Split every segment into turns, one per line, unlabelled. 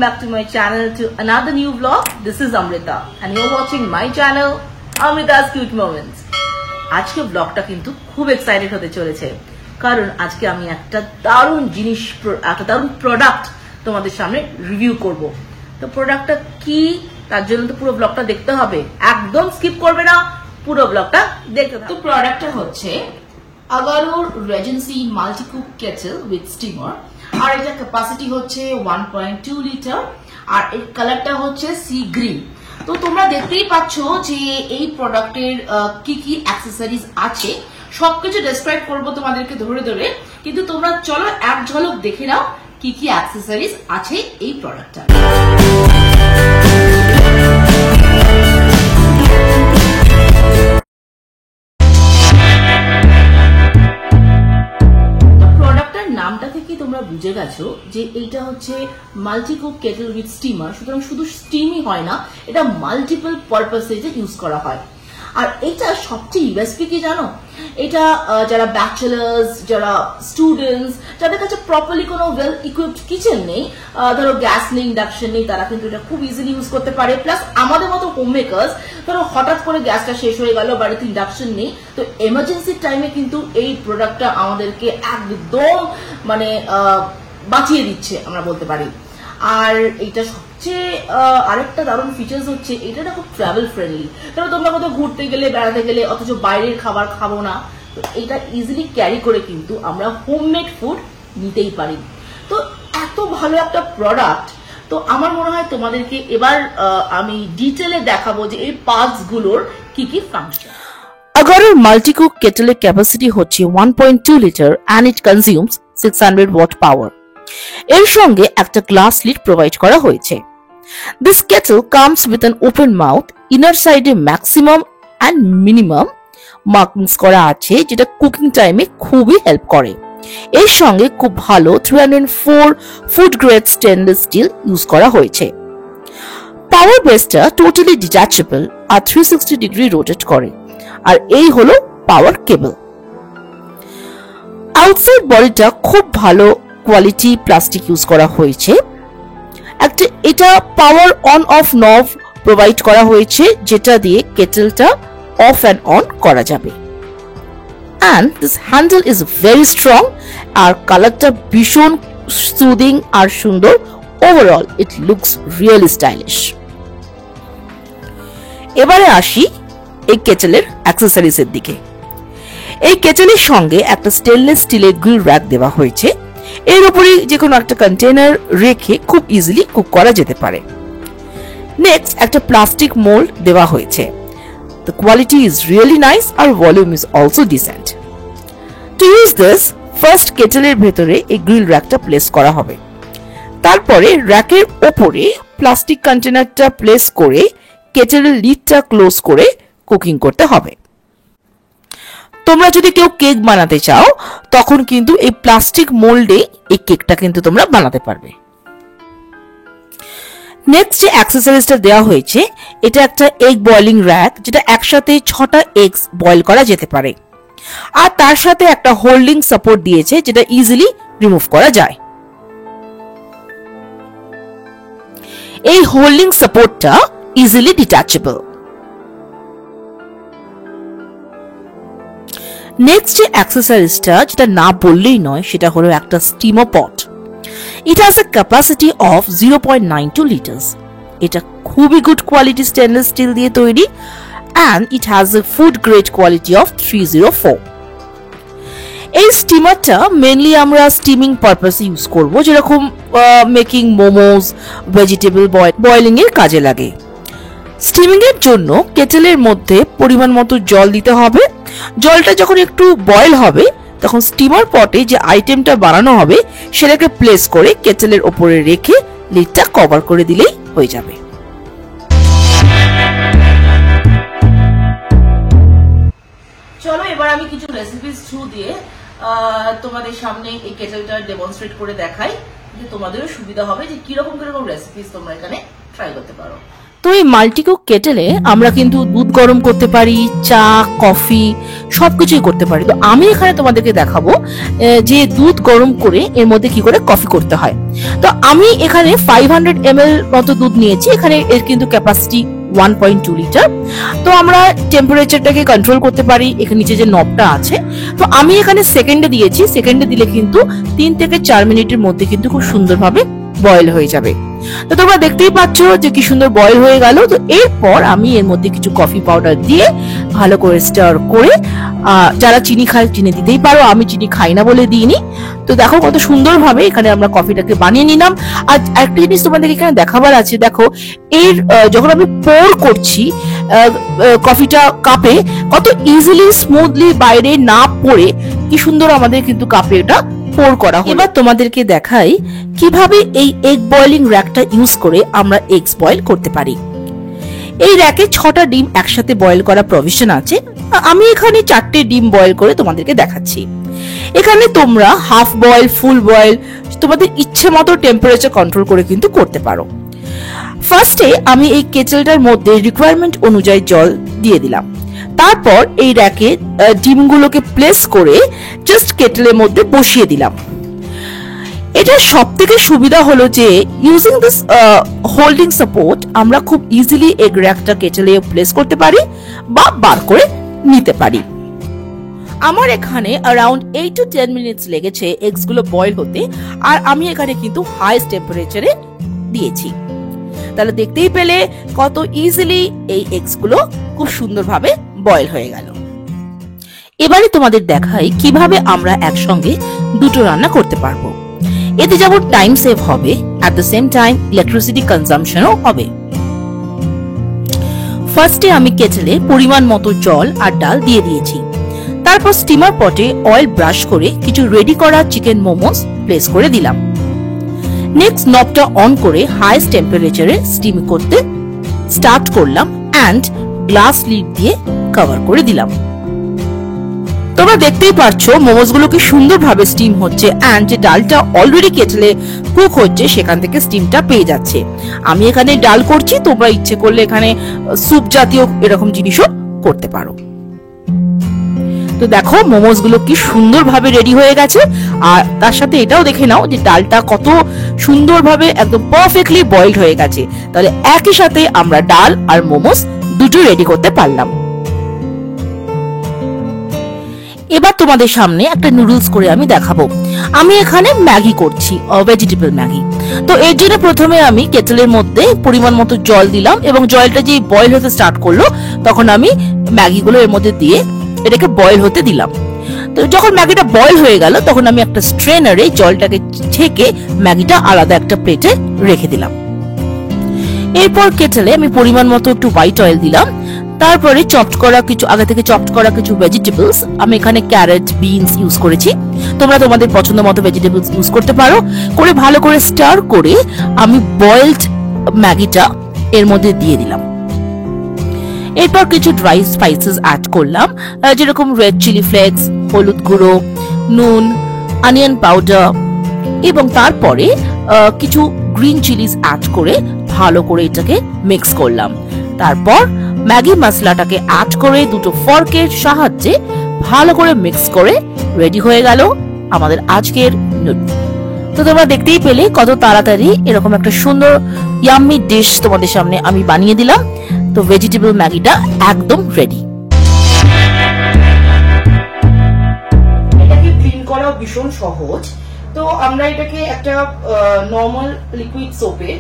back to my channel to another new vlog. This is Amrita and you're watching my channel Amrita's Cute Moments. আজকে ব্লগটা কিন্তু খুব excited হতে চলেছে কারণ আজকে আমি একটা দারুণ জিনিস একটা দারুণ প্রোডাক্ট তোমাদের সামনে রিভিউ করব। তো প্রোডাক্টটা কি তার জন্য তো পুরো ব্লগটা দেখতে হবে, একদম স্কিপ করবে না, পুরো ব্লগটা দেখতে হবে। তো প্রোডাক্টটা হচ্ছে আগারোর রেজেন্সি মাল্টিকুক কেটেল উইথ স্টিমার আর এটা ক্যাপাসিটি হচ্ছে 1.2 লিটার আর এর কালারটা হচ্ছে সি গ্রিন। তো তোমরা দেখতেই পাচ্ছ যে এই প্রোডাক্টের কি কি অ্যাক্সেসরিজ আছে সবকিছু ডেসক্রাইব করবো তোমাদেরকে ধরে ধরে, কিন্তু তোমরা চলো এক ঝলক দেখে নাও কি কি অ্যাক্সেসরিজ আছে এই প্রোডাক্টটা। নামটা থেকে তোমরা বুঝে গেছো যে এইটা হচ্ছে মাল্টিকুক কেটেল উইথ স্টিমার, সুতরাং শুধু স্টিমই হয় না, এটা মাল্টিপল পারপাসে ইউজ করা হয়। আর এটা সবচেয়ে ইউএসপি কি জানো, এটা যারা ব্যাচেলার্স, যারা স্টুডেন্টস, যাদের কাছে প্রপারলি কোনো ওয়েল ইকুইপড কিচেন নেই, ধরো গ্যাস নেই, ইন্ডাকশন নেই, তারা কিন্তু এটা খুব ইজিলি ইউজ করতে পারে। প্লাস আমাদের মতো হোম মেকার্স, ধরো হঠাৎ করে গ্যাসটা শেষ হয়ে গেল, বাড়িতে ইন্ডাকশন নেই, তো এমার্জেন্সির টাইমে কিন্তু এই প্রোডাক্টটা আমাদেরকে একদম মানে বাঁচিয়ে দিচ্ছে আমরা বলতে পারি। আর এইটা সবচেয়ে আরেকটা দারুণ ফিচার্স হচ্ছে এটা খুব ট্রাভেল ফ্রেন্ডলি। ধরো তোমরা কোথাও ঘুরতে গেলে, বেড়াতে গেলে, অথচ বাইরের খাবার খাবো না, তো এটা ইজিলি ক্যারি করে কিন্তু আমরা হোমমেড ফুড নিতেই পারি। তো এত ভালো একটা প্রোডাক্ট, তো আমার মনে হয় তোমাদেরকে এবার আমি ডিটেলে দেখাবো যে এই পার্টস গুলোর কি কি ফাংশন। আগারোর মাল্টিকুক কেটেলের ক্যাপাসিটি হচ্ছে 1.2 litre and it consumes 600 watt power. এর সঙ্গে একটা গ্লাস লিড প্রোভাইড করা হয়েছে। This kettle comes with an open mouth, inner side এ ম্যাক্সিমাম and মিনিমাম মার্কিংস করা আছে যেটা কুকিং টাইমে খুবই হেল্প করে। এর সঙ্গে খুব ভালো 304 food grade stainless steel use করা হয়েছে। পাওয়ার বেসটা টোটালি ডিটাচেবল আর 360 ডিগ্রি রোটেট করে। আর এই হলো পাওয়ার কেবল। আউটসাইড বডিটা খুব ভালো কোয়ালিটি প্লাস্টিক ইউজ করা হয়েছে। এটা পাওয়ার অন অফ নব প্রোভাইড করা হয়েছে যেটা দিয়ে কেটেলটা অফ অ্যান্ড অন করা যাবে। And this handle is very strong আর কালারটা ভীষণ সুদিং আর সুন্দর। Overall it looks really stylish. এবারে আসি এই কেটেলের অ্যাক্সেসরিজ এর দিকে। এই কেটেলের সঙ্গে একটা স্টেনলেস স্টিলের গ্রিল র্যাক দেওয়া হয়েছে। এর উপরে যে কোনো একটা কন্টেনার রেখে খুব ইজিলি কুক করা যেতে পারে। নেক্সট একটা প্লাস্টিক মোল্ড দেওয়া হয়েছে। The quality is really nice R volume is also decent. To use this, first কেটেলের ভেতরে এই গ্রিল র্যাকটা প্লেস করা হবে। তারপরে র্যাকের ওপরে প্লাস্টিক কন্টেনারটা প্লেস করে কেটেলের লিডটা ক্লোজ করে কুকিং করতে হবে। তোমরা যদি কেউ কেক বানাতে চাও তখন কিন্তু এই প্লাস্টিক মোল্ডে এই কেকটা কিন্তু তোমরা বানাতে পারবে। নেক্সট যে অ্যাক্সেসরিজটা দেওয়া হয়েছে এটা একটা এগ বয়লিং র্যাক, যেটা একসাথে 6টা এগস বয়েল করা যেতে পারে। আর তার সাথে একটা হোল্ডিং সাপোর্ট দিয়েছে যেটা ইজিলি রিমুভ করা যায়। এই হোল্ডিং সাপোর্টটা ইজিলি ডিটাচেবল। নেক্সট যে অ্যাক্সেসরিজটা যেটা না বললেই নয় সেটা হলো একটা steamer pot. It has a capacity of 0.92 liters. এটা খুবই গুড কোয়ালিটি স্টেনলেস স্টিল দিয়ে তৈরি and it has a food grade quality of 304. এই স্টিমারটা মেইনলি আমরা স্টিমিং পারপাসে ইউজ করব, যেরকম মেকিং মোমোস, ভেজিটেবল বয়েলিং এর কাজে লাগে। স্টিমিং এর জন্য কেটেলের মধ্যে পরিমাণ মতো জল দিতে হবে। জলটা যখন একটু বয়েল হবে তখন স্টিমার পটে যে আইটেমটা বানানো হবে সেটাকে প্লেস করে কেটেলের উপরে রেখে লিডটা কভার করে দিলেই হয়ে যাবে। চলো এবার আমি কিছু রেসিপিস থ্রু দিয়ে তোমাদের সামনে এই কেটেলটা ডেমনস্ট্রেট করে দেখাই, যে তোমাদেরও সুবিধা হবে যে কিরকম কিরকম রেসিপিস তোমরা এখানে ট্রাই করতে পারো। তো এই মাল্টিকুক কেটেলে আমরা কিন্তু দুধ গরম করতে পারি, চা, কফি সবকিছুই করতে পারি। তো আমি এখানে তোমাদেরকে দেখাবো যে দুধ গরম করে এর মধ্যে কি করে কফি করতে হয়। তো আমি এখানে 500 ml মতো দুধ নিয়েছি, এখানে এর কিন্তু ক্যাপাসিটি 1.2 লিটার। তো আমরা টেম্পারেচারটাকে কন্ট্রোল করতে পারি, এখানে নিচে যে নবটা আছে। তো আমি এখানে সেকেন্ডে দিয়েছি, সেকেন্ডে দিলে কিন্তু 3 থেকে 4 মিনিটের মধ্যে কিন্তু খুব সুন্দরভাবে বয়েল হয়ে যাবে। তো তোমরা দেখতেই পাচ্ছ যে কি সুন্দর বয়েল হয়ে গেল। তো এরপর আমি এর মধ্যে কিছু কফি পাউডার দিয়ে ভালো করে স্টার করে, যারা চিনি খায় চিনি দিতেই পারো, আমি চিনি খাই না বলে দিইনি। তো দেখো কত সুন্দরভাবে এখানে আমরা কফিটাকে বানিয়ে নিলাম। আর একটা জিনিস তোমাদের এখানে দেখাবার আছে, দেখো এর যখন আমি পোর করছি কফিটা কাপে, কত ইজিলি স্মুথলি বাইরে না পড়ে কি সুন্দর আমাদের কিন্তু কাপে এটা পোর করা। এবার তোমাদেরকে দেখাই কিভাবে এই এগ বয়েলিং র্যাকটা ইউজ করে আমরা এগস বয়েল করতে পারি। এই র্যাকে 6টা ডিম একসাথে বয়েল করা প্রভিশন আছে। আমি এখানে 4টে ডিম বয়েল করে তোমাদেরকে দেখাচ্ছি। এখানে তোমরা হাফ বয়েল, ফুল বয়েল তোমাদের ইচ্ছে মতো টেম্পারেচার কন্ট্রোল করে কিন্তু করতে পারো। ফার্স্টে আমি এই কেটেলটার মধ্যে রিকোয়ারমেন্ট অনুযায়ী জল দিয়ে দিলাম। তারপর এই র্যাকে ডিমগুলোকে প্লেস করে জাস্ট কেটেলের মধ্যে বসিয়ে দিলাম। এটা সব থেকে সুবিধা হলো যে ইউজিং দিস হোল্ডিং সাপোর্ট আমরা খুব ইজিলি এগ র্যাকটা কেটেলে প্লেস করতে পারি বা বার করে নিতে পারি। আমার এখানে অ্যারাউন্ড 8 to 10 মিনিটস লেগেছে এগস গুলো বয়েল হতে, আর আমি এখানে কিন্তু হাইস্ট টেম্পারেচারে দিয়েছি। তাহলে দেখতেই পেলে কত ইজিলি এই এগস গুলো খুব সুন্দরভাবে বয়েল হয়ে গেল। এবারে তোমাদের দেখাই কিভাবে আমরা একসঙ্গে দুটো রান্না করতে পারবো। এতে যেমন টাইম সেভ হবে, at the same time electricity কনজাম্পশনও হবে। ফার্স্টে আমি কেটেলে পরিমাণ মতো জল আর ডাল দিয়ে দিয়েছি। তারপর স্টিমার পটে অয়েল ব্রাশ করে কিছু রেডি করা চিকেন মোমোস প্লেস করে দিলাম। নেক্সট নবটা অন করে হাইস্ট টেম্পারেচারে স্টিম করতে স্টার্ট করলাম এন্ড গ্লাস লিড দিয়ে কভার করে দিলাম। তোমরা দেখতেই পারছো মোমোস গুলো কি সুন্দরভাবে স্টিম হচ্ছে এন্ড যে ডালটা অলরেডি কেটেলে কুক হচ্ছে সেখান থেকে স্টিমটা পেয়ে যাচ্ছে। আমি এখানে ডাল করছি, তোমরা ইচ্ছে করলে এখানে স্যুপ জাতীয় এরকম জিনিসও করতে পারো। তো দেখো মোমোস গুলো কি সুন্দরভাবে রেডি হয়ে গেছে। আর তার সাথে এটাও দেখে নাও যে ডালটা কত সুন্দরভাবে একদম পারফেক্টলি বয়েলড হয়ে গেছে। তাহলে একই সাথে আমরা ডাল আর মোমোস দুটো রেডি করতে পারলাম। এবার তোমাদের সামনে একটা নুডলস করে আমি দেখাবো। আমি এখানে ম্যাগি করছি, ভেজিটেবল ম্যাগি। তো এর জন্য প্রথমে আমি কেটেলের মধ্যে পরিমাণ মতো জল দিলাম এবং জলটা যে বয়েল হতে স্টার্ট করলো তখন আমি ম্যাগিগুলো এর মধ্যে দিয়ে এটাকে বয়েল হতে দিলাম। তো যখন ম্যাগিটা বয়েল হয়ে গেল তখন আমি একটা স্ট্রেনারে জলটাকে ছেঁকে ম্যাগিটা আলাদা একটা প্লেটে রেখে দিলাম। এরপর কেটেলে আমি পরিমাণ মতো একটু হোয়াইট অয়েল দিলাম। তারপরে চপড করা কিছু আগে থেকে চপড করা কিছু ভেজিটেবলস, আমি এখানে ক্যারট, বিনস ইউজ করেছি। তোমরা তোমাদের পছন্দ মতো ভেজিটেবলস ইউজ করতে পারো। করে ভালো করে স্টার করে আমি বয়েলড ম্যাগিটা এর মধ্যে দিয়ে দিলাম। এরপর কিছু ড্রাই স্পাইসেস অ্যাড করলাম, যেরকম রেড চিলি ফ্লেক্স, হলুদ গুঁড়ো, নুন, অনিয়ন পাউডার এবং তারপরে কিছু গ্রিন চিলিস অ্যাড করে ভালো করে এটাকে মিক্স করলাম। তারপর ম্যাগি মশলাটাকে অ্যাড করে দুটো ফর্কের সাহায্যে ভালো করে মিক্স করে রেডি হয়ে গেল আমাদের আজকের নুডলস। তো তোমরা দেখতেই পেলে কত তাড়াতাড়ি এরকম একটা সুন্দর ইয়াম্মি ডিশ তোমাদের সামনে আমি বানিয়ে দিলাম। তো ভেজিটেবল ম্যাগিটা একদম রেডি। এটাকে ক্লিন করা ভীষণ সহজ। তো আমরা এটাকে একটা নরমাল লিকুইড সোপে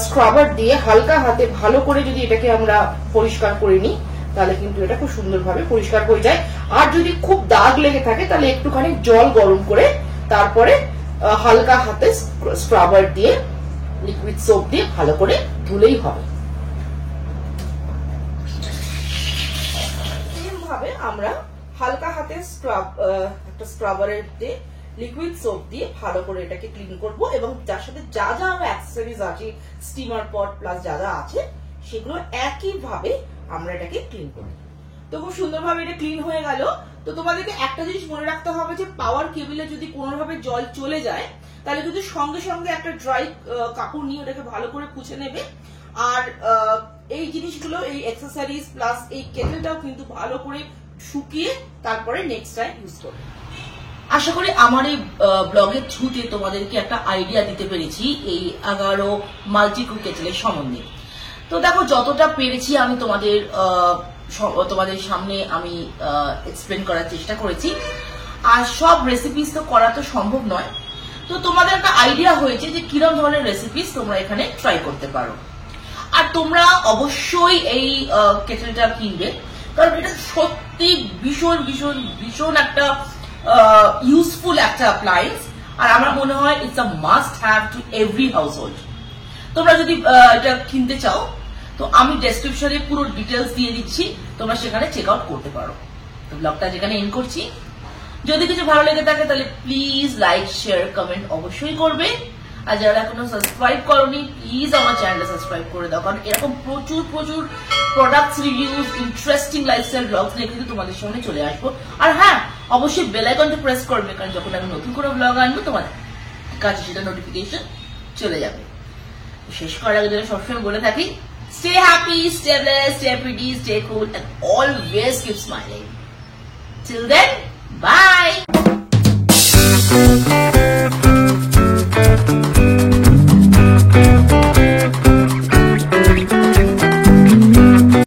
স্ক্রাবার দিয়ে হালকা হাতে ভালো করে যদি এটাকে আমরা পরিষ্কার করে নিই তাহলে কিন্তু এটা খুব সুন্দরভাবে পরিষ্কার হয়ে যায়। আর যদি খুব দাগ লেগে থাকে তাহলে একটুখানি জল গরম করে তারপরে হালকা হাতে স্ক্রাবার দিয়ে লিকুইড সোপ দিয়ে ভালো করে ধুলেই হবে। এইভাবে আমরা হালকা হাতে একটা স্ক্রাবারের দিয়ে লিকুইড সোপ দিয়ে ভালো করে এটাকে ক্লিন করব এবং যার সাথে যা যা অ্যাক্সেসরিজ আছে, স্টিমার পট প্লাস যা যা আছে সেগুলো একই ভাবে আমরা এটাকে ক্লিন করব। তো খুব সুন্দরভাবে এটা ক্লিন হয়ে গেল। তো তোমাদেরকে একটা জিনিস মনে রাখতে হবে যে পাওয়ার কেবিলে যদি কোনোভাবে জল চলে যায় তাহলে যদি সঙ্গে সঙ্গে একটা ড্রাই কাপড় নিয়ে ওটাকে ভালো করে পুছে নেবে। আর এই জিনিসগুলো, এই অ্যাক্সেসরিজ প্লাস এই কেটেলটাও কিন্তু ভালো করে শুকিয়ে তারপরে নেক্সট টাইম ইউজ করবে। আশা করি আমার এই ব্লগের থ্রুতে তোমাদেরকে একটা আইডিয়া দিতে পেরেছি এই 11 মাল্টি কুক কেটেলের সম্বন্ধে। তো দেখো যতটা পেরেছি আমি তোমাদের সামনে আমি এক্সপ্লেন করার চেষ্টা করেছি। আর সব রেসিপিস তো করা তো সম্ভব নয়, তো তোমাদের একটা আইডিয়া হয়েছে যে কিরকম ধরনের রেসিপিস তোমরা এখানে ট্রাই করতে পারো। আর তোমরা অবশ্যই এই কেটেলটা কিনবে, কারণ এটা সত্যি ভীষণ ভীষণ ভীষণ একটা ইউজফুল একটা অ্যাপ্লায়েন্স। আর আমার মনে হয় it's a must have to every house hold. তোমরা যদি এটা কিনতে চাও তো আমি ডেসক্রিপশনে পুরো ডিটেলস দিয়ে দিচ্ছি, তোমরা সেখানে চেক আউট করতে পারো। তো ব্লগটা যেখানে এন্ড করছি, যদি কিছু ভালো লেগে থাকে তাহলে প্লিজ লাইক শেয়ার কমেন্ট অবশ্যই করবে। আর যারা এখনো সাবস্ক্রাইব করোনি প্লিজ আমার চ্যানেলটা সাবস্ক্রাইব করে দাও, কারণ এরকম প্রচুর প্রচুর products reviews interesting lifestyle blogs নিয়ে কিন্তু তোমাদের সামনে চলে আসবো। আর হ্যাঁ, অবশ্যই বেল আইকনটা প্রেস করবে, কারণ যখন আমি নতুন কোনো ব্লগ আনবো তোমাদের কাছে সেটা নোটিফিকেশন চলে যাবে। শেষ করার আগে যেটা সবসময় বলে থাকি, stay happy, stay blessed, stay pretty, stay cool and always keep smiling. Till then,